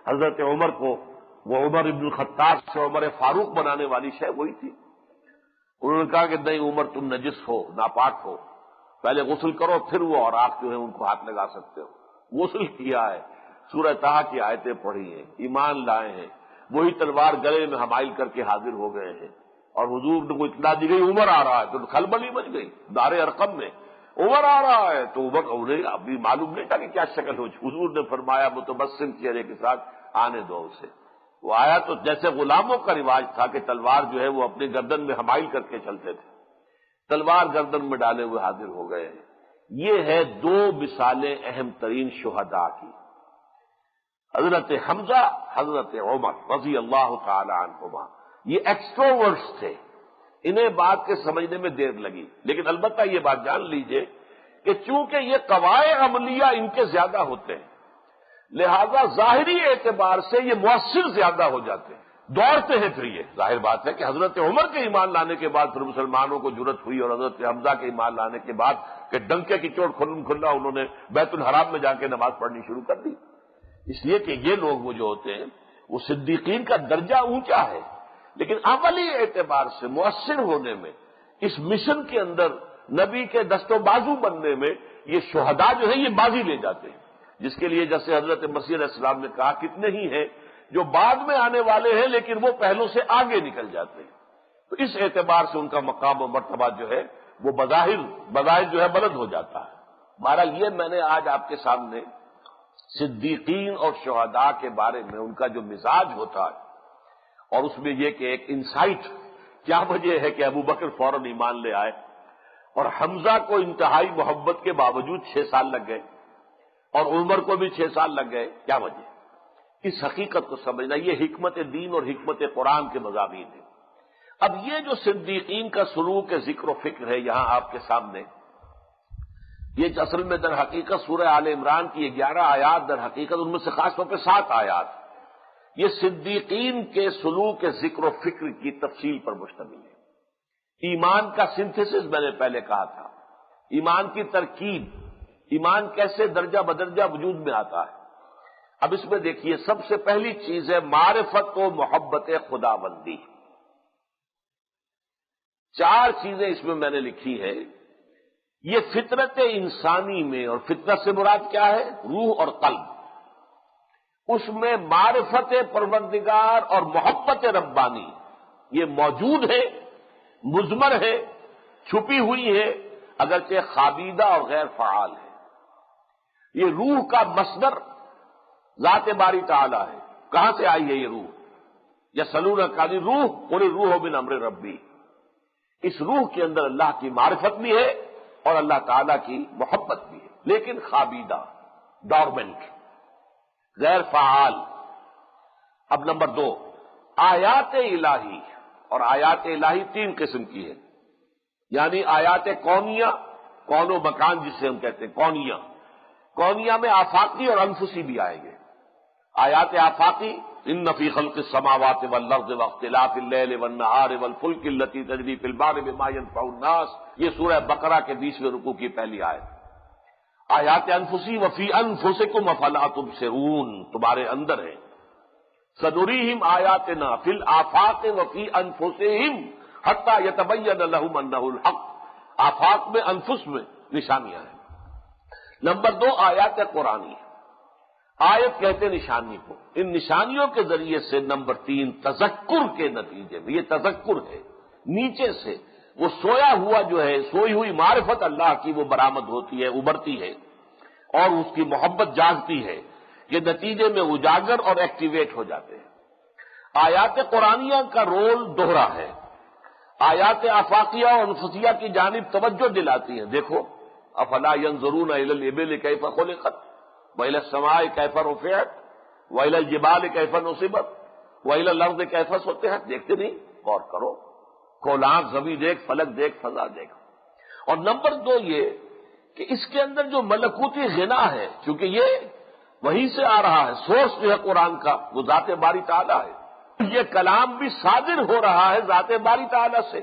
حضرت عمر کو وہ عمر ابن الخطاب سے عمر فاروق بنانے والی شے وہی تھی۔ انہوں نے کہا کہ نہیں عمر تم نجس ہو، ناپاک ہو، پہلے غسل کرو پھر وہ اوراق جو ہے ان کو ہاتھ لگا سکتے ہو۔ غسل کیا ہے، سورہ طٰ کی آیتیں پڑھی ہیں، ایمان لائے ہیں، وہی تلوار گلے میں حمائل کر کے حاضر ہو گئے ہیں، اور حضور نے کو اطلاع دی گئی عمر آ رہا ہے تو کھلبلی مچ گئی دار ارقم میں، عمر آ رہا ہے تو عمر انہیں ابھی معلوم نہیں تھا کہ کیا شکل ہو۔ حضور نے فرمایا متبسم چہرے کے ساتھ آنے دو اسے۔ وہ آیا تو جیسے غلاموں کا رواج تھا کہ تلوار جو ہے وہ اپنے گردن میں حمائل کر کے چلتے تھے، تلوار گردن میں ڈالے ہوئے حاضر ہو گئے ہیں۔ یہ ہے دو مثالیں اہم ترین شہداء کی، حضرت حمزہ، حضرت عمر رضی اللہ تعالی عنہما۔ یہ ایکسٹروورٹس تھے، انہیں بات کے سمجھنے میں دیر لگی، لیکن البتہ یہ بات جان لیجئے کہ چونکہ یہ قواعد عملیہ ان کے زیادہ ہوتے ہیں، لہذا ظاہری اعتبار سے یہ مؤثر زیادہ ہو جاتے ہیں، دوڑتے ہیں۔ پھر یہ ظاہر بات ہے کہ حضرت عمر کے ایمان لانے کے بعد پھر مسلمانوں کو جرأت ہوئی، اور حضرت حمزہ کے ایمان لانے کے بعد کہ ڈنکے کی چوٹ کھلا انہوں نے بیت الحرام میں جا کے نماز پڑھنی شروع کر دی۔ اس لیے کہ یہ لوگ وہ جو ہوتے ہیں وہ صدیقین کا درجہ اونچا ہے، لیکن عملی اعتبار سے مؤثر ہونے میں، اس مشن کے اندر نبی کے دست و بازو بننے میں یہ شہداء جو ہیں یہ بازی لے جاتے ہیں، جس کے لیے جیسے حضرت مسیح علیہ السلام نے کہا کتنے ہی ہیں جو بعد میں آنے والے ہیں لیکن وہ پہلوں سے آگے نکل جاتے ہیں۔ تو اس اعتبار سے ان کا مقام و مرتبہ جو ہے وہ بظاہر جو ہے بلند ہو جاتا ہے۔ بہرحال یہ میں نے آج آپ کے سامنے صدیقین اور شہداء کے بارے میں ان کا جو مزاج ہوتا ہے، اور اس میں یہ کہ ایک انسائٹ کیا وجہ ہے کہ ابو بکر فوراً ایمان لے آئے اور حمزہ کو انتہائی محبت کے باوجود 6 سال لگ گئے اور عمر کو بھی 6 سال لگ گئے، کیا وجہ؟ اس حقیقت کو سمجھنا یہ حکمت دین اور حکمت قرآن کے مضامین ہیں۔ اب یہ جو صدیقین کا سلوک ذکر و فکر ہے یہاں آپ کے سامنے، یہ اصل میں در حقیقت سورہ آل عمران کی 11 آیات در حقیقت ان میں سے خاص طور پہ 7 آیات یہ صدیقین کے سلوک ذکر و فکر کی تفصیل پر مشتمل ہے۔ ایمان کا سنتھسس میں نے پہلے کہا تھا، ایمان کی ترکیب، ایمان کیسے درجہ بدرجہ وجود میں آتا ہے۔ اب اس میں دیکھیے سب سے پہلی چیز ہے معرفت و محبت خدا بندی۔ 4 چیزیں اس میں نے لکھی ہے۔ یہ فطرت انسانی میں، اور فطرت سے مراد کیا ہے؟ روح اور قلب، اس میں معرفت پروردگار اور محبت ربانی یہ موجود ہے، مضمر ہے، چھپی ہوئی ہے، اگرچہ خابیدہ اور غیر فعال ہے۔ یہ روح کا مصدر ذات باری تعالی ہے۔ کہاں سے آئی ہے یہ روح؟ یسألونک عن الروح قل الروح من امر ربی۔ اس روح کے اندر اللہ کی معرفت بھی ہے اور اللہ تعالیٰ کی محبت بھی ہے، لیکن خابیدہ، ڈورمنٹ، غیر فعال۔ اب نمبر 2، آیات الہی، اور آیات الہی 3 قسم کی ہے، یعنی آیات کونیہ، کون و مکان جسے ہم کہتے ہیں کونیہ میں آفاقی اور انفسی بھی آئیں گے۔ آیات آفاقی ان فی خلق السماوات والارض واختلاف اللیل والنہار والفلک التی تجری فی البحر بما ینفع الناس، یہ سورہ بقرہ کے 20ویں رکوع کی پہلی آیت۔ آیات انفسی وفی انفسکم افلا تبصرون، تمہارے اندر ہے۔ سنریہم آیاتنا فی الآفاق وفی انفسہم حتی یتبین لہم انہ الحق، آفاق میں، انفس میں نشانیاں ہیں۔ نمبر 2، آیات قرآنی، آیت کہتے ہیں نشانی کو، ان نشانیوں کے ذریعے سے۔ نمبر 3، تذکر کے نتیجے میں، یہ تذکر ہے، نیچے سے وہ سویا ہوا جو ہے، سوئی ہوئی معرفت اللہ کی وہ برآمد ہوتی ہے، ابھرتی ہے، اور اس کی محبت جاگتی ہے، یہ نتیجے میں اجاگر اور ایکٹیویٹ ہو جاتے ہیں۔ آیات قرآنیہ کا رول دوہرا ہے، آیات آفاقیہ اور انفسیہ کی جانب توجہ دلاتی ہیں۔ دیکھو افلا ينظرون الى الابل كيف خلقت والى السماء كيف رفعت والى الجبال كيف نصبت والى الارض كيف سطحت، دیکھتے نہیں؟ غور کرو، کولانس زمین دیکھ، فلک دیکھ، فضا دیکھ۔ اور نمبر 2 یہ کہ اس کے اندر جو ملکوتی غنا ہے، چونکہ یہ وہیں سے آ رہا ہے، سورس جو ہے قرآن کا وہ ذات باری تعالیٰ ہے، یہ کلام بھی صادر ہو رہا ہے ذات باری تعالیٰ سے،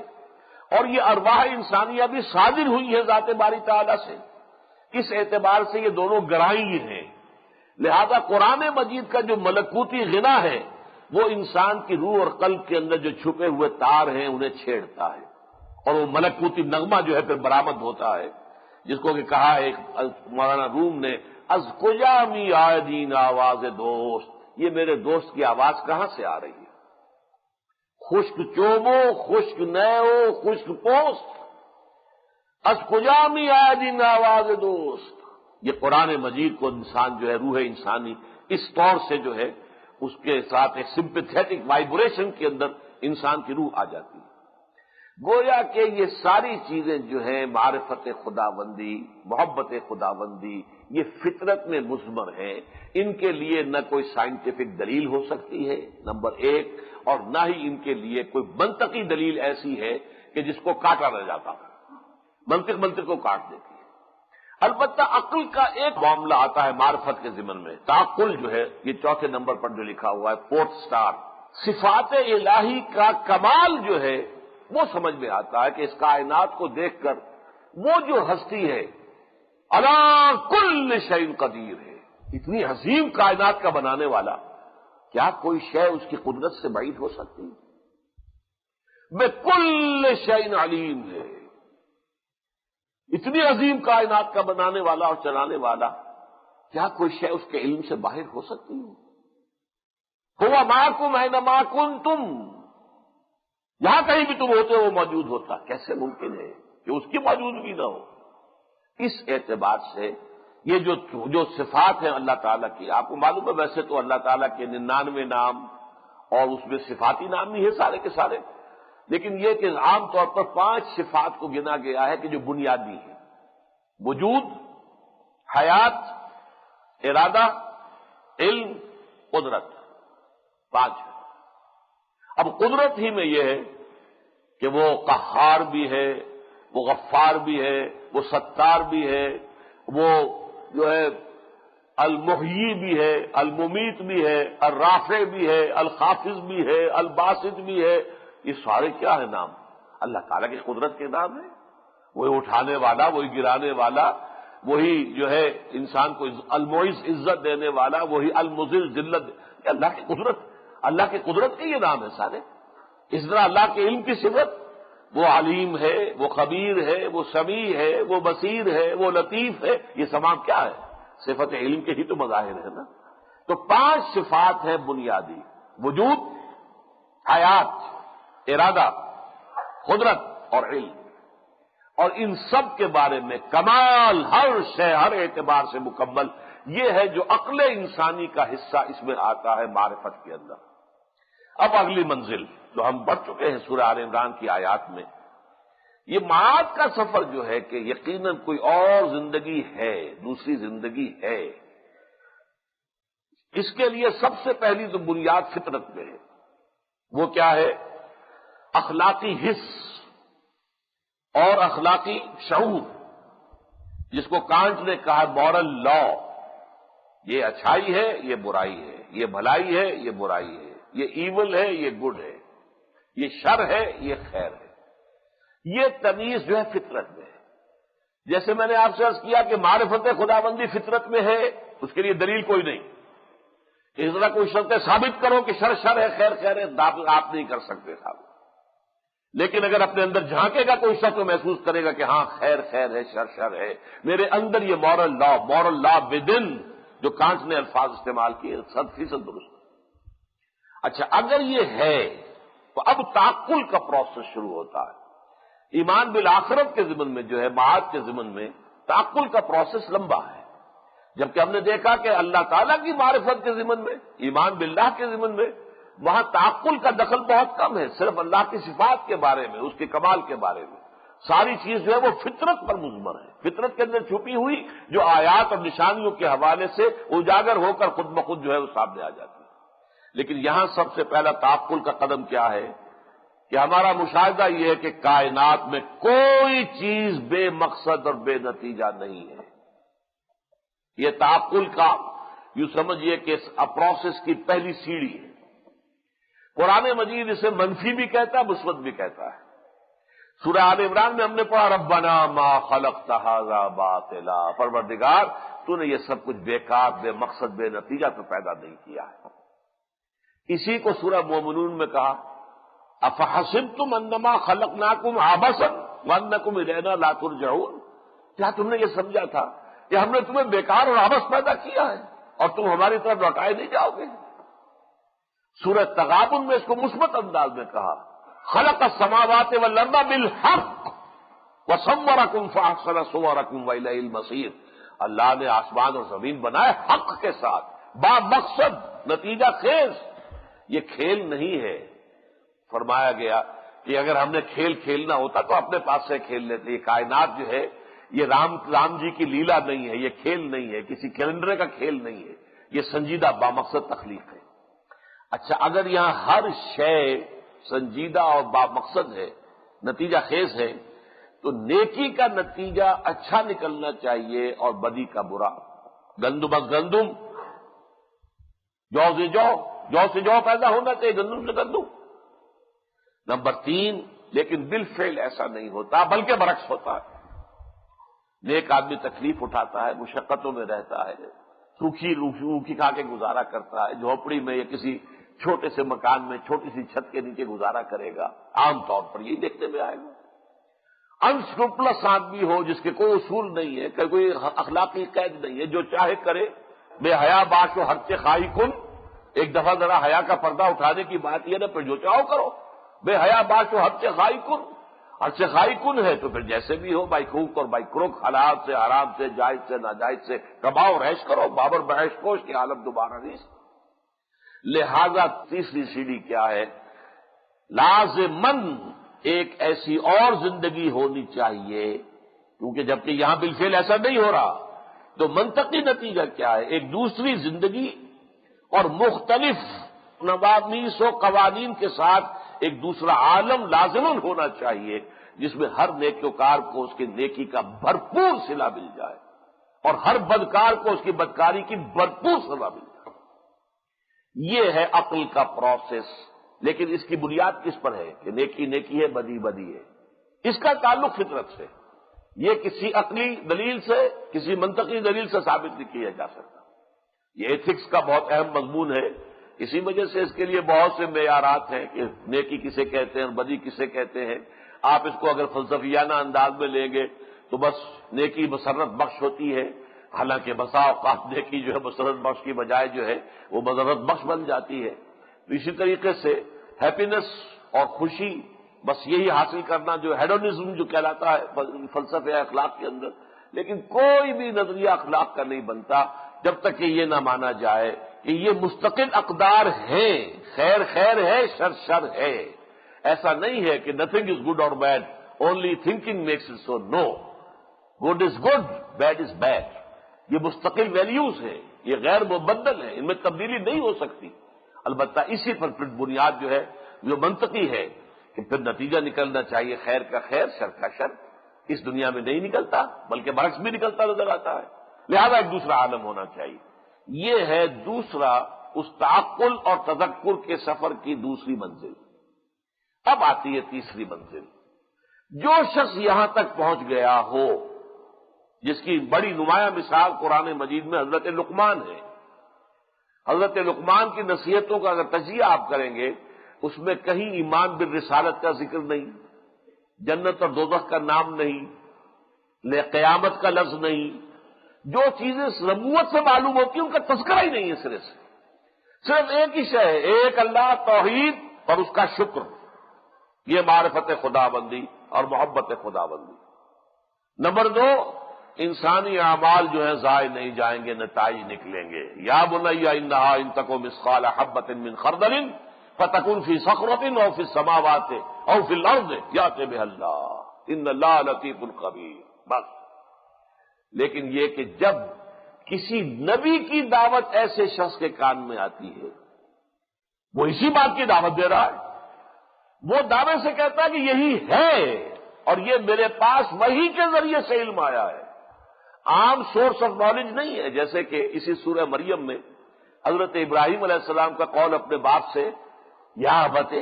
اور یہ ارواح انسانیہ بھی صادر ہوئی ہے ذات باری تعالیٰ سے۔ اس اعتبار سے یہ دونوں گرائیں ہیں، لہذا قرآن مجید کا جو ملکوتی غنا ہے وہ انسان کی روح اور قلب کے اندر جو چھپے ہوئے تار ہیں انہیں چھیڑتا ہے، اور وہ ملکوتی نغمہ جو ہے پھر برآمد ہوتا ہے، جس کو کہ کہا ہے مولانا روم نے، از کجا می آئدین آواز دوست، یہ میرے دوست کی آواز کہاں سے آ رہی ہے؟ خشک چوبو، خشک نیو، خشک پوست، از کجا می آئدین آواز دوست۔ یہ قرآن مجید کو انسان جو ہے روح انسانی اس طور سے جو ہے اس کے ساتھ ایک سمپیتھیٹک وائبریشن کے اندر انسان کی روح آ جاتی ہے۔ گویا کہ یہ ساری چیزیں جو ہیں معرفت خداوندی، محبت خداوندی، یہ فطرت میں مضمر ہیں، ان کے لیے نہ کوئی سائنٹیفک دلیل ہو سکتی ہے نمبر ایک، اور نہ ہی ان کے لیے کوئی منطقی دلیل ایسی ہے کہ جس کو کاٹا نہ جاتا، منطق کو کاٹ دیتی ہے۔ البتہ عقل کا ایک معاملہ آتا ہے معرفت کے ضمن میں، تعقل جو ہے، یہ چوتھے نمبر پر جو لکھا ہوا ہے، فورتھ سٹار، صفات الہی کا کمال جو ہے وہ سمجھ میں آتا ہے کہ اس کائنات کو دیکھ کر وہ جو ہستی ہے علی کل شیء قدیر ہے، اتنی عظیم کائنات کا بنانے والا، کیا کوئی شے اس کی قدرت سے بعید ہو سکتی ہے؟ بکل شیء علیم ہے، اتنی عظیم کائنات کا بنانے والا اور چلانے والا، کیا کوئی شے اس کے علم سے باہر ہو سکتی ہے؟ ہوا معکم اینما کنتم، جہاں کہیں بھی تم ہوتے وہ موجود ہوتا، کیسے ممکن ہے کہ اس کی موجودگی نہ ہو؟ اس اعتبار سے یہ جو صفات ہیں اللہ تعالیٰ کی، آپ کو معلوم ہے ویسے تو اللہ تعالیٰ کے 99 نام اور اس میں صفاتی نام بھی ہے سارے کے سارے، لیکن یہ کہ عام طور پر 5 صفات کو گنا گیا ہے کہ جو بنیادی ہیں، وجود، حیات، ارادہ، علم، قدرت، 5 ہے۔ اب قدرت ہی میں یہ ہے کہ وہ قہار بھی ہے، وہ غفار بھی ہے، وہ ستار بھی ہے، وہ جو ہے المحیی بھی ہے، الممیت بھی ہے، الرافع بھی ہے، الخافض بھی ہے، الباسط بھی ہے، یہ سارے کیا ہے نام؟ اللہ تعالیٰ کی قدرت کے نام ہے۔ وہی اٹھانے والا، وہی گرانے والا، وہی جو ہے انسان کو المعز عزت دینے والا، وہی المذل ذلت، یہ اللہ کی قدرت، اللہ کی قدرت کے یہ نام ہے سارے۔ اس طرح اللہ کے علم کی صفت، وہ علیم ہے، وہ خبیر ہے، وہ سمیع ہے، وہ بصیر ہے، وہ لطیف ہے، یہ تمام کیا ہے؟ صفت علم کے ہی تو مظاہر ہے نا۔ تو 5 صفات ہیں بنیادی، وجود، حیات، ارادہ، قدرت اور علم، اور ان سب کے بارے میں کمال، ہر شے ہر اعتبار سے مکمل، یہ ہے جو عقل انسانی کا حصہ اس میں آتا ہے معرفت کے اندر۔ اب اگلی منزل جو ہم بڑھ چکے ہیں سورہ آل عمران کی آیات میں، یہ معاد کا سفر جو ہے کہ یقیناً کوئی اور زندگی ہے، دوسری زندگی ہے، اس کے لیے سب سے پہلی تو بنیاد فطرت میں ہے۔ وہ کیا ہے؟ اخلاقی حس اور اخلاقی شعور، جس کو کانٹ نے کہا مورل لا، یہ اچھائی ہے، یہ برائی ہے، یہ بھلائی ہے، یہ برائی ہے، یہ ایول ہے، یہ گڈ ہے، یہ شر ہے، یہ خیر ہے، یہ تمیز جو ہے فطرت میں ہے۔ جیسے میں نے آپ سے عرض کیا کہ معرفت خداوندی فطرت میں ہے، اس کے لیے دلیل کوئی نہیں، اس طرح کوئی شرط ثابت کرو کہ شر شر ہے، خیر خیر ہے، آپ نہیں کر سکتے ثابت۔ لیکن اگر اپنے اندر جھانکے گا کوئی شخص تو محسوس کرے گا کہ ہاں خیر خیر ہے، شر شر ہے، میرے اندر یہ مورل لا ودن جو کانٹ نے الفاظ استعمال کیے 100% درست۔ اچھا، اگر یہ ہے تو اب تعقل کا پروسیس شروع ہوتا ہے۔ ایمان بالآخرت کے ضمن میں جو ہے، معاد کے ضمن میں تعقل کا پروسیس لمبا ہے، جبکہ ہم نے دیکھا کہ اللہ تعالیٰ کی معرفت کے ضمن میں، ایمان باللہ کے ضمن میں، وہاں تعقل کا دخل بہت کم ہے، صرف اللہ کی صفات کے بارے میں، اس کے کمال کے بارے میں۔ ساری چیز جو ہے وہ فطرت پر مضمر ہے، فطرت کے اندر چھپی ہوئی جو آیات اور نشانیوں کے حوالے سے اجاگر ہو کر خود بخود جو ہے وہ سامنے آ جاتی ہے۔ لیکن یہاں سب سے پہلا تعقل کا قدم کیا ہے کہ ہمارا مشاہدہ یہ ہے کہ کائنات میں کوئی چیز بے مقصد اور بے نتیجہ نہیں ہے۔ یہ تعقل کا یوں سمجھیے کہ پروسیس کی پہلی سیڑھی ہے۔ قرآن مجید اسے منفی بھی کہتا ہے، مثبت بھی کہتا ہے۔ سورہ آل عمران میں ہم نے پڑھا ربنا ما خلقت ھذا باطلا، پروردگار تو نے یہ سب کچھ بیکار، بے مقصد، بے نتیجہ تو پیدا نہیں کیا ہے۔ اسی کو سورہ مومنون میں کہا افحسبتم انما خلقناکم عبثا وانکم الینا لا ترجعون، کیا تم نے یہ سمجھا تھا کہ ہم نے تمہیں بیکار اور عبث پیدا کیا ہے اور تم ہماری طرف لوٹائے نہیں جاؤ گے؟ سورہ تغابن میں اس کو مثبت انداز میں کہا خلق السماوات والارض بالحق وصورکم فاحسن صورکم والیہ المصیر، اللہ نے آسمان اور زمین بنائے حق کے ساتھ، با مقصد، نتیجہ خیز۔ یہ کھیل نہیں ہے۔ فرمایا گیا کہ اگر ہم نے کھیل کھیلنا ہوتا تو اپنے پاس سے کھیل لیتے۔ یہ کائنات جو ہے یہ رام جی کی لیلا نہیں ہے، یہ کھیل نہیں ہے، کسی کیلنڈر کا کھیل نہیں ہے، یہ سنجیدہ بامقصد تخلیق ہے۔ اچھا، اگر یہاں ہر شے سنجیدہ اور بامقصد ہے، نتیجہ خیز ہے، تو نیکی کا نتیجہ اچھا نکلنا چاہیے اور بدی کا برا۔ گندم از گندم، جو سے جو پیدا ہونا چاہیے، گندم سے گندم۔ نمبر 3، لیکن بالفعل ایسا نہیں ہوتا بلکہ برعکس ہوتا ہے۔ نیک آدمی تکلیف اٹھاتا ہے، مشقتوں میں رہتا ہے، روکھی کھا کے گزارا کرتا ہے، جھوپڑی میں یا کسی چھوٹے سے مکان میں چھوٹی سی چھت کے نیچے گزارا کرے گا، عام طور پر یہی دیکھنے میں آئے گا۔ انسکروپلس آدمی ہو جس کے کوئی اصول نہیں ہے، کوئی اخلاقی قید نہیں ہے، جو چاہے کرے، بے حیا باش و حرچ خائی کن، ایک دفعہ ذرا حیا کا پردہ اٹھانے کی بات یہ نا، پھر جو چاہو کرو، بے حیا باش و حرچ خائی کن، حرچ خائی کن ہے تو پھر جیسے بھی ہو، بائی خوک اور بائی کروک، حلال سے حرام سے، جائز سے ناجائز سے کماؤ، رہش کرو، بابر بحش کوش کی حالت دوبارہ نہیں۔ لہذا تیسری سیڑھی کیا ہے؟ لازماً ایک ایسی اور زندگی ہونی چاہیے، کیونکہ جبکہ یہاں بالفعل ایسا نہیں ہو رہا، تو منطقی نتیجہ کیا ہے؟ ایک دوسری زندگی اور مختلف نوامیس و قوانین کے ساتھ ایک دوسرا عالم لازماً ہونا چاہیے، جس میں ہر نیکوکار کو اس کی نیکی کا بھرپور صلہ مل جائے اور ہر بدکار کو اس کی بدکاری کی بھرپور سزا مل جائے۔ یہ ہے عقل کا پروسیس، لیکن اس کی بنیاد کس پر ہے کہ نیکی نیکی ہے، بدی بدی ہے؟ اس کا تعلق فطرت سے، یہ کسی عقلی دلیل سے، کسی منطقی دلیل سے ثابت نہیں کیا جا سکتا۔ یہ ایتھکس کا بہت اہم مضمون ہے، اسی وجہ سے اس کے لیے بہت سے معیارات ہیں کہ نیکی کسے کہتے ہیں اور بدی کسے کہتے ہیں۔ آپ اس کو اگر فلسفیانہ انداز میں لیں گے تو بس نیکی مسرت بخش ہوتی ہے، حالانکہ بسا اوقات نیکی جو ہے مسرت بخش کی بجائے جو ہے وہ مضرت بخش بن جاتی ہے۔ تو اسی طریقے سے ہیپینس اور خوشی، بس یہی حاصل کرنا جو ہیڈونزم جو کہلاتا ہے فلسفہ اخلاق کے اندر، لیکن کوئی بھی نظریہ اخلاق کا نہیں بنتا جب تک کہ یہ نہ مانا جائے کہ یہ مستقل اقدار ہیں، خیر خیر ہے، شر شر ہے۔ ایسا نہیں ہے کہ نتھنگ از گڈ اور bad, only thinking makes it so, no, good is good, bad is bad. یہ مستقل ویلیوز ہیں، یہ غیر مبدل ہیں، ان میں تبدیلی نہیں ہو سکتی۔ البتہ اسی پر پھر بنیاد جو ہے جو منطقی ہے کہ پھر نتیجہ نکلنا چاہیے خیر کا خیر، شر کا شر۔ اس دنیا میں نہیں نکلتا بلکہ برعکس بھی نکلتا نظر آتا ہے، لہذا ایک دوسرا عالم ہونا چاہیے۔ یہ ہے دوسرا اس تعقل اور تذکر کے سفر کی دوسری منزل۔ اب آتی ہے تیسری منزل۔ جو شخص یہاں تک پہنچ گیا ہو، جس کی بڑی نمایاں مثال قرآن مجید میں حضرت لقمان ہے۔ حضرت لقمان کی نصیحتوں کا اگر تجزیہ آپ کریں گے، اس میں کہیں ایمان بالرسالت کا ذکر نہیں، جنت اور دوزخ کا نام نہیں، قیامت کا لفظ نہیں، جو چیزیں نبوت سے معلوم ہوتی ہیں ان کا تذکرہ ہی نہیں ہے سرے سے۔ صرف ایک ہی شے ہے، ایک اللہ، توحید اور اس کا شکر، یہ معرفت خدا بندی اور محبت خدا بندی۔ نمبر 2، انسانی اعمال جو ہیں ضائع نہیں جائیں گے، نتائج نکلیں گے۔ یا بنی انہا ان تک مثقال حبۃ من خردل فتکن فی صخرۃ او فی السماوات او فی الارض یأت بها اللہ ان اللہ لطیف خبیر۔ بس، لیکن یہ کہ جب کسی نبی کی دعوت ایسے شخص کے کان میں آتی ہے، وہ اسی بات کی دعوت دے رہا ہے، وہ دعوے سے کہتا ہے کہ یہی ہے اور یہ میرے پاس وحی کے ذریعے سے علم آیا ہے، عام سورس آف نالج نہیں ہے۔ جیسے کہ اسی سورہ مریم میں حضرت ابراہیم علیہ السلام کا قول اپنے باپ سے، یا ابت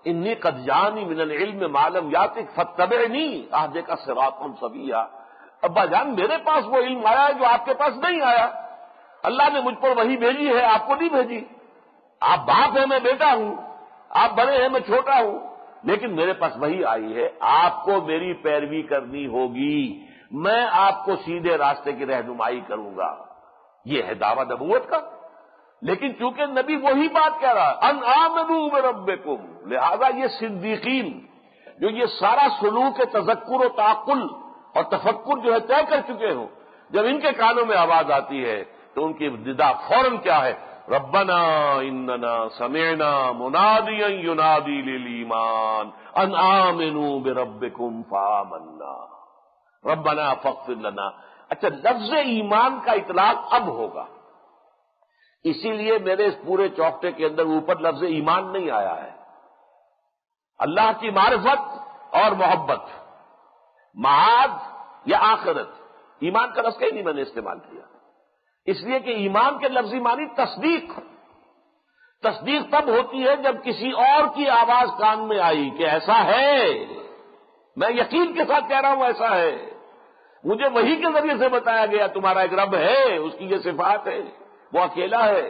انی قد جانی من العلم ما لم یاتک فاتبعنی اہدک صراطا سویا، ابا جان میرے پاس وہ علم آیا ہے جو آپ کے پاس نہیں آیا، اللہ نے مجھ پر وحی بھیجی ہے، آپ کو نہیں بھیجی۔ آپ باپ ہیں، میں بیٹا ہوں، آپ بڑے ہیں، میں چھوٹا ہوں، لیکن میرے پاس وحی آئی ہے، آپ کو میری پیروی کرنی ہوگی، میں آپ کو سیدھے راستے کی رہنمائی کروں گا۔ یہ ہے دعویٰ نبوت کا۔ لیکن چونکہ نبی وہی بات کہہ رہا ہے ان آمنوا بربکم، لہذا یہ صدیقین جو یہ سارا سلوک تذکر و تعقل اور تفکر جو ہے طے کر چکے ہوں، جب ان کے کانوں میں آواز آتی ہے تو ان کی ندا فوراً کیا ہے؟ ربنا اننا سمعنا منادیا ینادی للایمان ان آمنوا بربکم فآمنا ربنا فاغفر لنا۔ اچھا، لفظ ایمان کا اطلاق اب ہوگا، اسی لیے میرے اس پورے چوکٹے کے اندر اوپر لفظ ایمان نہیں آیا ہے۔ اللہ کی معرفت اور محبت، معاد یا آخرت، ایمان کا لفظ کہیں نہیں میں نے استعمال کیا، اس لیے کہ ایمان کے لفظی معنی تصدیق۔ تصدیق تب ہوتی ہے جب کسی اور کی آواز کان میں آئی کہ ایسا ہے، میں یقین کے ساتھ کہہ رہا ہوں ایسا ہے، مجھے وحی کے ذریعے سے بتایا گیا تمہارا ایک رب ہے، اس کی یہ صفات ہے، وہ اکیلا ہے،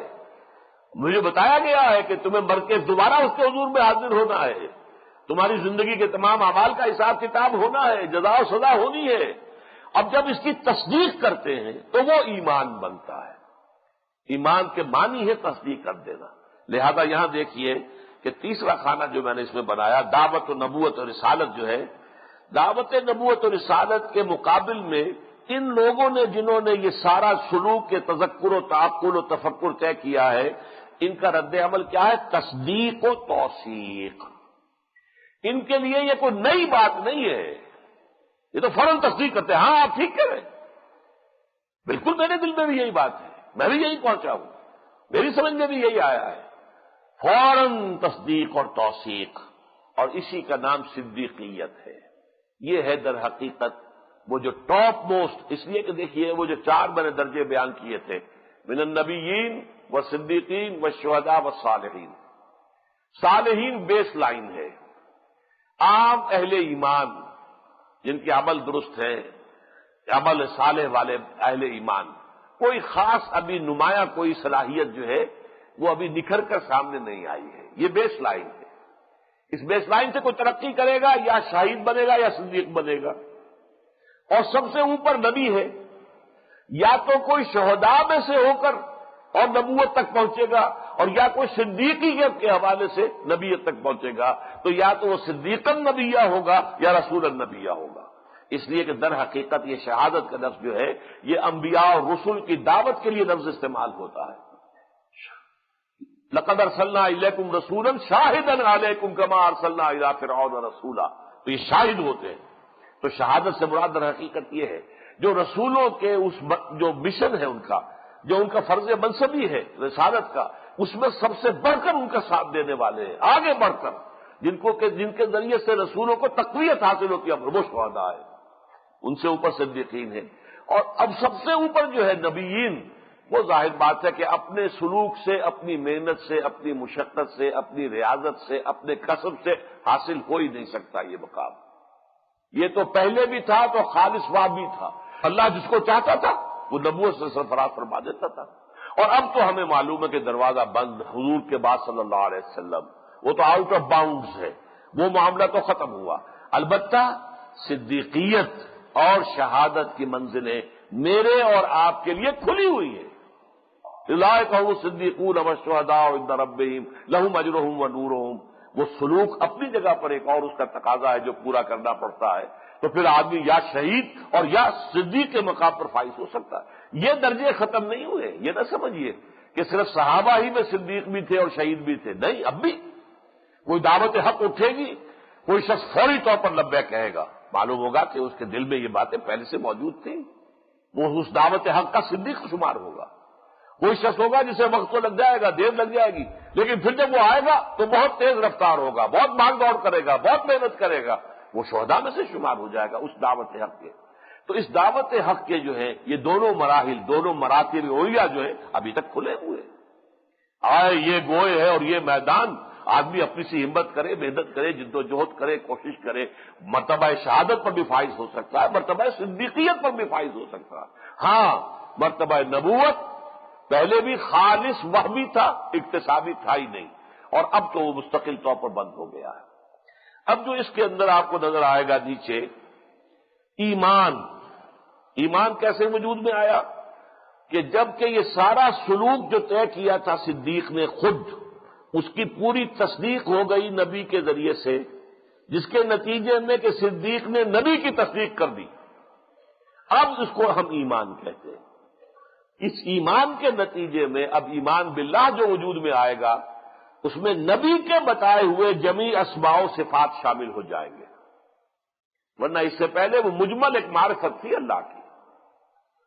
مجھے بتایا گیا ہے کہ تمہیں مر کے دوبارہ اس کے حضور میں حاضر ہونا ہے، تمہاری زندگی کے تمام اعمال کا حساب کتاب ہونا ہے، جزا و سزا ہونی ہے۔ اب جب اس کی تصدیق کرتے ہیں تو وہ ایمان بنتا ہے۔ ایمان کے معنی ہے تصدیق کر دینا۔ لہذا یہاں دیکھیے کہ تیسرا خانہ جو میں نے اس میں بنایا، دعوت و نبوت اور رسالت جو ہے، دعوت نبوت اور رسالت کے مقابل میں ان لوگوں نے جنہوں نے یہ سارا سلوک کے تذکر و تعقل و تفکر طے کیا ہے، ان کا رد عمل کیا ہے؟ تصدیق و توثیق۔ ان کے لیے یہ کوئی نئی بات نہیں ہے، یہ تو فوراً تصدیق کرتے ہیں، ہاں آپ ٹھیک کہہ رہے ہیں، بالکل میرے دل میں بھی یہی بات ہے، میں بھی یہی پہنچا ہوں، میری سمجھ میں بھی یہی آیا ہے، فوراً تصدیق اور توثیق، اور اسی کا نام صدیقیت ہے۔ یہ ہے در حقیقت وہ جو ٹاپ موسٹ، اس لیے کہ دیکھیے وہ جو چار میں نے درجے بیان کیے تھے، من النبیین والصدیقین والشہداء والصالحین، صالحین بیس لائن ہے، عام اہل ایمان جن کے عمل درست ہے، عمل صالح والے اہل ایمان، کوئی خاص ابھی نمایاں کوئی صلاحیت جو ہے وہ ابھی نکھر کر سامنے نہیں آئی ہے، یہ بیس لائن ہے۔ اس بیس لائن سے کوئی ترقی کرے گا یا شہید بنے گا یا صدیق بنے گا، اور سب سے اوپر نبی ہے، یا تو کوئی شہداء میں سے ہو کر اور نبوت تک پہنچے گا، اور یا کوئی صدیقی کے حوالے سے نبیت تک پہنچے گا، تو یا تو وہ صدیق النبیہ ہوگا یا رسول النبیہ ہوگا۔ اس لیے کہ در حقیقت یہ شہادت کا لفظ جو ہے یہ انبیاء اور رسل کی دعوت کے لیے لفظ استعمال ہوتا ہے۔ لقد ارسلنا الیکم رسولا شاہدا علیکم کما ارسلنا الی فرعون رسولا، تو یہ شاہد ہوتے ہیں۔ تو شہادت سے مراد در حقیقت یہ ہے جو رسولوں کے اس جو مشن ہے ان کا، جو ان کا فرض منصبی ہے رسالت کا، اس میں سب سے بڑھ کر ان کا ساتھ دینے والے ہیں، آگے بڑھ کر جن کے ذریعے سے رسولوں کو تقویت حاصل ہوتی ہے، وہ شہداء ہے، ان سے اوپر صدیقین ہیں، اور اب سب سے اوپر جو ہے نبیین، وہ ظاہر بات ہے کہ اپنے سلوک سے، اپنی محنت سے، اپنی مشقت سے، اپنی ریاضت سے، اپنے کسب سے حاصل ہو ہی نہیں سکتا یہ مقام۔ یہ تو پہلے بھی تھا تو خالص واہ بھی تھا، اللہ جس کو چاہتا تھا وہ نبوت سے سرفراز فرما دیتا تھا، اور اب تو ہمیں معلوم ہے کہ دروازہ بند حضور کے بعد صلی اللہ علیہ وسلم، وہ تو آؤٹ آف باؤنڈز ہے، وہ معاملہ تو ختم ہوا۔ البتہ صدیقیت اور شہادت کی منزلیں میرے اور آپ کے لیے کھلی ہوئی ہیں۔ اولئک هم الصدیقون والشہداء عند ربہم لہم اجرہم ونورہم۔ وہ سلوک اپنی جگہ پر ایک اور اس کا تقاضا ہے جو پورا کرنا پڑتا ہے، تو پھر آدمی یا شہید اور یا صدیق کے مقام پر فائز ہو سکتا ہے۔ یہ درجے ختم نہیں ہوئے، یہ نہ سمجھیے کہ صرف صحابہ ہی میں صدیق بھی تھے اور شہید بھی تھے، نہیں، اب بھی کوئی دعوت حق اٹھے گی، کوئی شخص فوری طور پر لبیک کہے گا، معلوم ہوگا کہ اس کے دل میں یہ باتیں پہلے سے موجود تھیں، وہ اس دعوت حق کا صدیق شمار ہوگا۔ کوئی شخص ہوگا جسے وقت تو لگ جائے گا، دیر لگ جائے گی، لیکن پھر جب وہ آئے گا تو بہت تیز رفتار ہوگا، بہت بھاگ دوڑ کرے گا، بہت محنت کرے گا، وہ شہداء میں سے شمار ہو جائے گا اس دعوت حق کے۔ تو اس دعوت حق کے جو ہے یہ دونوں مراحل، دونوں مراتب اولیاء جو ہے ابھی تک کھلے ہوئے، آئے یہ گوئے ہے اور یہ میدان آدمی اپنی سی ہمت کرے، محنت کرے، جد و جہد کرے، کوشش کرے، مرتبہ شہادت پر بھی فائز ہو سکتا ہے، مرتبہ صدیقیت پر بھی فائز ہو سکتا ہے۔ ہاں، مرتبہ نبوت پہلے بھی خالص وہمی تھا، اکتسابی تھا ہی نہیں، اور اب تو وہ مستقل طور پر بند ہو گیا ہے۔ اب جو اس کے اندر آپ کو نظر آئے گا نیچے، ایمان کیسے وجود میں آیا کہ جب کہ یہ سارا سلوک جو طے کیا تھا صدیق نے خود، اس کی پوری تصدیق ہو گئی نبی کے ذریعے سے، جس کے نتیجے میں کہ صدیق نے نبی کی تصدیق کر دی، اب اس کو ہم ایمان کہتے ہیں۔ اس ایمان کے نتیجے میں اب ایمان باللہ جو وجود میں آئے گا، اس میں نبی کے بتائے ہوئے جمیع اسماء و صفات شامل ہو جائیں گے، ورنہ اس سے پہلے وہ مجمل ایک معرفت تھی اللہ کی،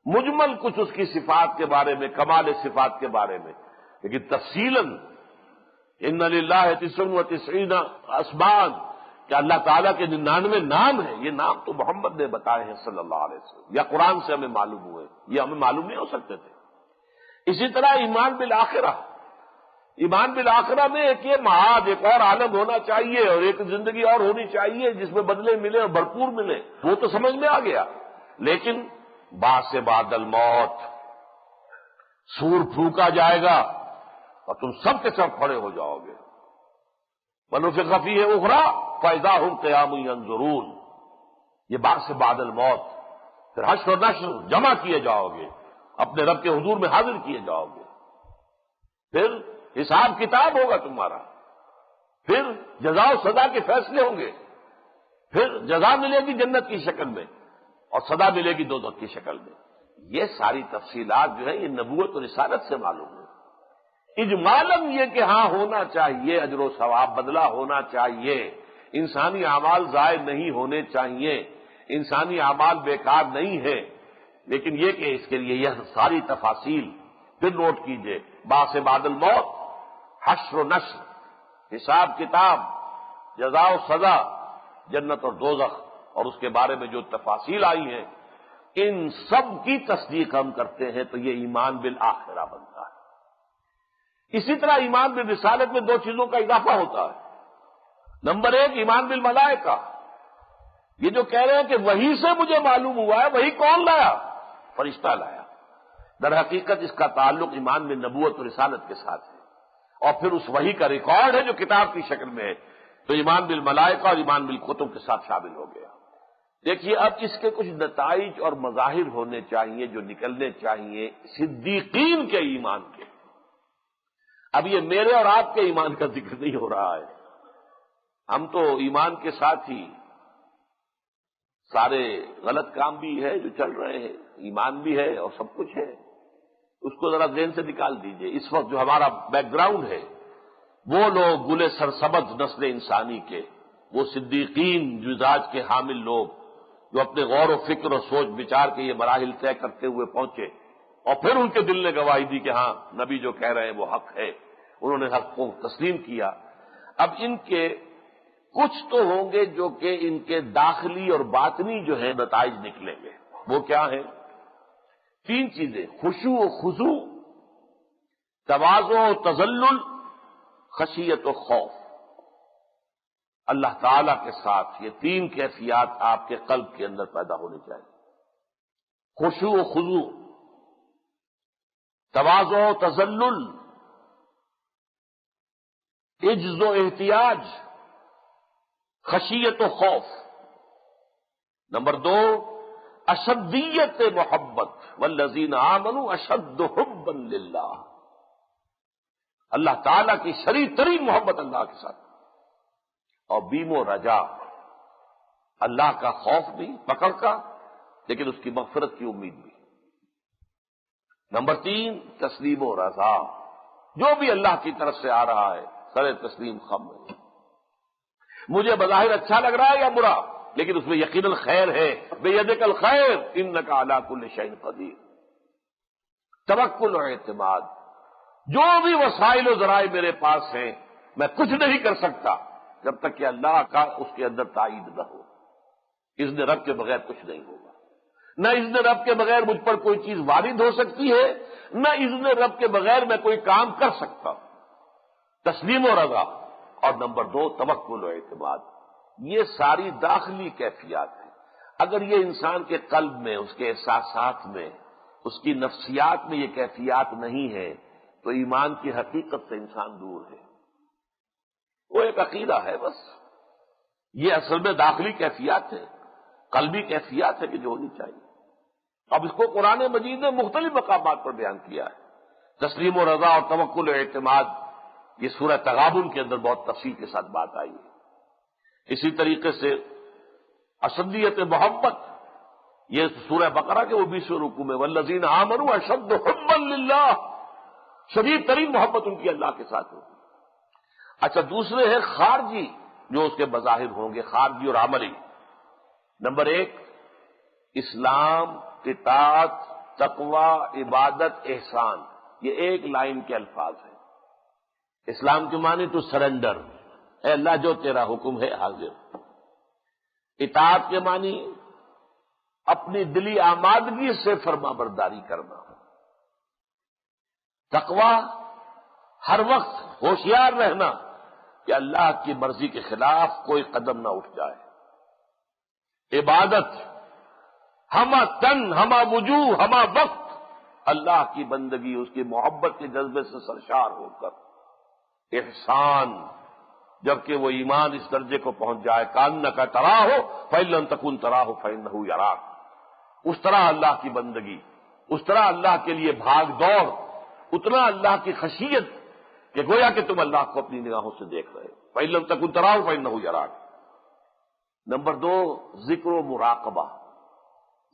مجمل کچھ اس کی صفات کے بارے میں، کمال صفات کے بارے میں، لیکن تفصیلاً ان للہ 99 اسماء، کہ اللہ تعالیٰ کے 99 نام ہیں، یہ نام تو محمد نے بتائے ہیں صلی اللہ علیہ وسلم، یا قرآن سے ہمیں معلوم ہوئے، یہ ہمیں معلوم نہیں ہو سکتے تھے۔ اسی طرح ایمان بالآخرہ، ایمان بالآخرہ میں ایک یہ معاد، ایک اور عالم ہونا چاہیے، اور ایک زندگی اور ہونی چاہیے جس میں بدلے ملے اور بھرپور ملے، وہ تو سمجھ میں آ گیا، لیکن بعد الموت، سور پھونکا جائے گا اور تم سب کے سب کھڑے ہو جاؤ گے، وَنُفِخَ فِيهِ أُخْرَىٰ فَإِذَا هُمْ قِيَامٌ يَنظُرُونَ، یہ بعد الموت، پھر حشر و نشر جمع کیے جاؤ گے، اپنے رب کے حضور میں حاضر کیے جاؤ گے، پھر حساب کتاب ہوگا تمہارا، پھر جزا و سزا کے فیصلے ہوں گے، پھر جزا ملے گی جنت کی شکل میں اور سزا ملے گی دوزخ کی شکل میں۔ یہ ساری تفصیلات جو ہیں یہ نبوت اور رسالت سے معلوم ہے۔ اجمالاً یہ کہ ہاں ہونا چاہیے، اجر و ثواب بدلہ ہونا چاہیے، انسانی اعمال ضائع نہیں ہونے چاہیے، انسانی اعمال بیکار نہیں ہیں، لیکن یہ کہ اس کے لیے یہ ساری تفاصیل پھر نوٹ کیجئے، بعد الموت، حشر و نشر، حساب کتاب، جزا و سزا، جنت اور دوزخ، اور اس کے بارے میں جو تفاصیل آئی ہیں، ان سب کی تصدیق ہم کرتے ہیں تو یہ ایمان بالآخرہ بنتا ہے۔ اسی طرح ایمان بالرسالت میں دو چیزوں کا اضافہ ہوتا ہے۔ نمبر ایک، ایمان بالملائکہ، یہ جو کہہ رہے ہیں کہ وہی سے مجھے معلوم ہوا ہے، وہی کون لایا؟ فرشتہ لایا۔ در حقیقت اس کا تعلق ایمان میں نبوت اور رسالت کے ساتھ ہے، اور پھر اس وحی کا ریکارڈ ہے جو کتاب کی شکل میں ہے، تو ایمان بالملائکہ اور ایمان بالکتب کے ساتھ شامل ہو گیا۔ دیکھیے اب اس کے کچھ نتائج اور مظاہر ہونے چاہیے جو نکلنے چاہیے صدیقین کے ایمان کے۔ اب یہ میرے اور آپ کے ایمان کا ذکر نہیں ہو رہا ہے، ہم تو ایمان کے ساتھ ہی سارے غلط کام بھی ہے جو چل رہے ہیں، ایمان بھی ہے اور سب کچھ ہے، اس کو ذرا ذہن سے نکال دیجئے۔ اس وقت جو ہمارا بیک گراؤنڈ ہے، وہ لوگ گل سرسبز نسل انسانی کے، وہ صدیقین مزاج کے حامل لوگ جو اپنے غور و فکر اور سوچ بچار کے یہ مراحل طے کرتے ہوئے پہنچے، اور پھر ان کے دل نے گواہی دی کہ ہاں نبی جو کہہ رہے ہیں وہ حق ہے، انہوں نے حق کو تسلیم کیا۔ اب ان کے کچھ تو ہوں گے جو کہ ان کے داخلی اور باطنی جو ہے نتائج نکلیں گے، وہ کیا ہیں؟ تین چیزیں، خشوع و خضوع، تواضع و تذلل، خشیت و خوف۔ اللہ تعالی کے ساتھ یہ تین کیفیات آپ کے قلب کے اندر پیدا ہونی چاہیے، خشوع و خضوع، تواضع و تذلل، عجز و احتیاج، خشیت و خوف۔ نمبر دو، اشدیت محبت، والذین آمنوا اشد حبا للہ، اللہ تعالیٰ کی شدید ترین محبت اللہ کے ساتھ، اور بیم و رجا، اللہ کا خوف بھی پکڑ کا، لیکن اس کی مغفرت کی امید بھی۔ نمبر تین، تسلیم و رضا، جو بھی اللہ کی طرف سے آ رہا ہے سر تسلیم خم ہے، مجھے بظاہر اچھا لگ رہا ہے یا برا، لیکن اس میں یقیناً خیر ہے، بیدک الخیر انک علی کل شیء قدیر۔ توکل و اعتماد، جو بھی وسائل و ذرائع میرے پاس ہیں میں کچھ نہیں کر سکتا جب تک کہ اللہ کا اس کے اندر تائید نہ ہو، اذن رب کے بغیر کچھ نہیں ہوگا، نہ اذن رب کے بغیر مجھ پر کوئی چیز وارد ہو سکتی ہے، نہ اذن رب کے بغیر میں کوئی کام کر سکتا ہوں۔ تسلیم و رضا، اور نمبر 2 توکل و اعتماد. یہ ساری داخلی کیفیات ہیں. اگر یہ انسان کے قلب میں، اس کے احساسات میں، اس کی نفسیات میں یہ کیفیات نہیں ہے تو ایمان کی حقیقت سے انسان دور ہے. وہ ایک عقیدہ ہے بس. یہ اصل میں داخلی کیفیات ہے، قلبی کیفیات ہے کہ جو ہونی چاہیے. اب اس کو قرآن مجید نے مختلف مقامات پر بیان کیا ہے. تسلیم و رضا اور توکل و اعتماد یہ سورہ تغابن کے اندر بہت تفصیل کے ساتھ بات آئی ہے. اسی طریقے سے اشدیت محبت یہ سورہ بقرہ کے 20ویں رکوع میں والذین آمنوا اشد حبا للہ، شدید ترین محبت ان کی اللہ کے ساتھ ہوگی. اچھا دوسرے ہیں خارجی جو اس کے مظاہر ہوں گے، خارجی اور عملی. نمبر 1 اسلام، اطاعت، تقوی، عبادت، احسان. یہ ایک لائن کے الفاظ ہیں. اسلام کے معنی ٹو سرنڈر، اے اللہ جو تیرا حکم ہے حاضر. اطاعت کے معنی اپنی دلی آمادگی سے فرما برداری کرنا. تقوی ہر وقت ہوشیار رہنا کہ اللہ کی مرضی کے خلاف کوئی قدم نہ اٹھ جائے. عبادت ہمہ تن، ہمہ وجوہ، ہمہ وقت اللہ کی بندگی، اس کی محبت کے جذبے سے سرشار ہو کر. احسان جبکہ وہ ایمان اس درجے کو پہنچ جائے کانک تراہ فإن لم تکن تراہ فإنہ یراک. اس طرح اللہ کی بندگی، اس طرح اللہ کے لیے بھاگ دوڑ، اتنا اللہ کی خشیت کہ گویا کہ تم اللہ کو اپنی نگاہوں سے دیکھ رہے. فإن لم تکن تراہ فإنہ یراک. نمبر 2 ذکر و مراقبہ.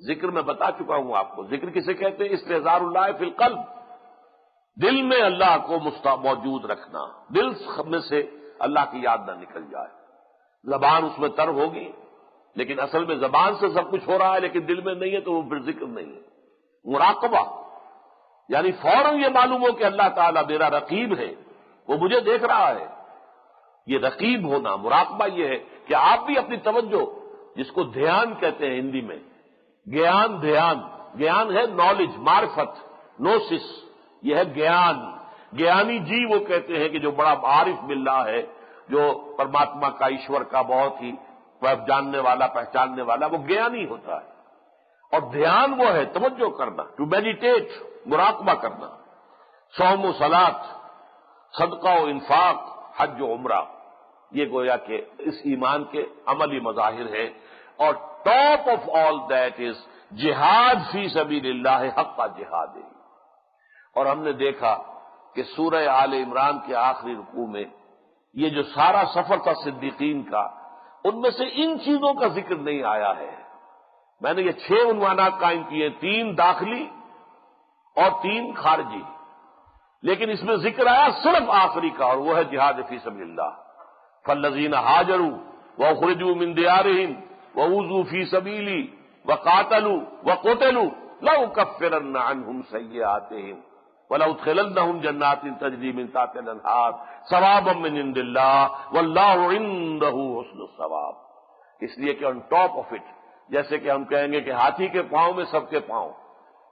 ذکر میں بتا چکا ہوں آپ کو. ذکر کسے کہتے ہیں؟ استحضار اللہ فی القلب، دل میں اللہ کو موجود رکھنا، دل میں سے اللہ کی یاد نہ نکل جائے. زبان اس میں تر ہوگی لیکن اصل میں زبان سے سب کچھ ہو رہا ہے لیکن دل میں نہیں ہے تو وہ پھر ذکر نہیں ہے. مراقبہ یعنی فوراً یہ معلوم ہو کہ اللہ تعالیٰ میرا رقیب ہے، وہ مجھے دیکھ رہا ہے. یہ رقیب ہونا، مراقبہ یہ ہے کہ آپ بھی اپنی توجہ، جس کو دھیان کہتے ہیں ہندی میں، گیان، گیان ہے نالج، معرفت، نوسس، یہ ہے گیان. گیانی جی وہ کہتے ہیں کہ جو بڑا عارف باللہ ہے، جو پرماتما کا، ایشور کا بہت ہی جاننے والا، پہچاننے والا، وہ گیانی ہوتا ہے. اور دھیان وہ ہے توجہ کرنا، ٹو میڈیٹیٹ، مراقبہ کرنا. صوم و صلاۃ، صدقہ و انفاق، حج و عمرہ، یہ گویا کہ اس ایمان کے عملی مظاہر ہیں. اور top of all that is جہاد فی سبیل اللہ حق جہاد. اور ہم نے دیکھا کہ سورہ آل عمران کے آخری رکوع میں یہ جو سارا سفر تھا صدیقین کا، ان میں سے ان چیزوں کا ذکر نہیں آیا ہے. میں نے یہ 6 عنوانات قائم کیے، 3 داخلی اور 3 خارجی، لیکن اس میں ذکر آیا صرف آخری کا، اور وہ ہے جہاد فی سبیل اللہ. فالذین ہاجروا واخرجوا من دیارہم وأوذوا فی سبیلی وقاتلوا وقتلوا لأکفرن عنہم سیئاتہم وَلَأُدْخِلَنَّهُمْ جَنَّاتٍ تَجْرِي مِن تَحْتِهَا الْأَنْهَارُ ثَوَابًا مِّن عِندِ اللَّهِ وَاللَّهُ عِندَهُ حُسْنُ الثَّوَابِ. اس لیے کہ آن ٹاپ آف اٹ، جیسے کہ ہم کہیں گے کہ ہاتھی کے پاؤں میں سب کے پاؤں،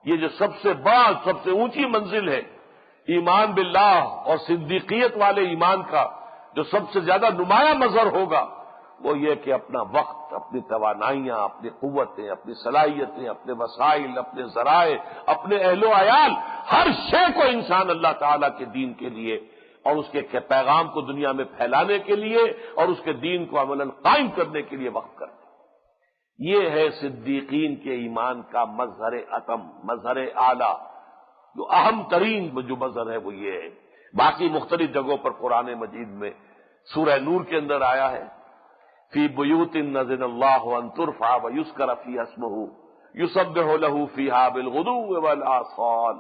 یہ جو سب سے بڑا، سب سے اونچی منزل ہے ایمان باللہ اور صدیقیت والے ایمان کا، جو سب سے زیادہ نمایاں مظہر ہوگا، وہ یہ کہ اپنا وقت، اپنی توانائیاں، اپنی قوتیں، اپنی صلاحیتیں، اپنے وسائل، اپنے ذرائع، اپنے اہل و عیال، ہر شے کو انسان اللہ تعالیٰ کے دین کے لیے اور اس کے پیغام کو دنیا میں پھیلانے کے لیے اور اس کے دین کو عملاً قائم کرنے کے لیے وقف کرے. یہ ہے صدیقین کے ایمان کا مظہر اتم، مظہر اعلیٰ. جو اہم ترین جو مظہر ہے وہ یہ ہے. باقی مختلف جگہوں پر قرآن مجید میں سورہ نور کے اندر آیا ہے فی بیوت نذن اللہ ان ترفع ویذکر فیہا اسمہ یسبح لہ فیہا بالغدو والآصال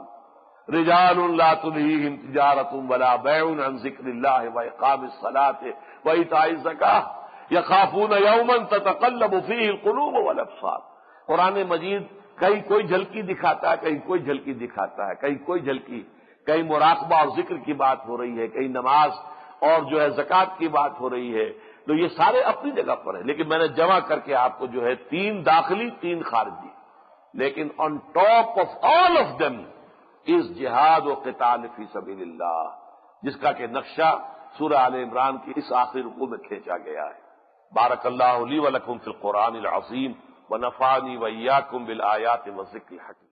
رجال لا تلہیہم تجارۃ ولا بیع عن ذکر اللہ واقام الصلاۃ وایتاء الزکاۃ یخافون یوما تتقلب فیہ القلوب والابصار. قرآن مجید کہیں کوئی جھلکی دکھاتا ہے، کہیں کوئی جھلکی دکھاتا ہے، کہیں کوئی جھلکی، کہیں مراقبہ اور ذکر کی بات ہو رہی ہے، کہیں نماز اور جو ہے زکوٰۃ کی بات ہو رہی ہے. تو یہ سارے اپنی جگہ پر ہیں، لیکن میں نے جمع کر کے آپ کو جو ہے 3 داخلی 3 خارجی. لیکن on top of all of them is جہاد و قتال فی سبیل اللہ، جس کا کہ نقشہ سورہ آل عمران کی اس آخری رکوع میں کھینچا گیا ہے۔ بارک اللہ لی و لکم فی القرآن العظیم ونفعنی وإیاکم بالآیات والذکر الحکیم۔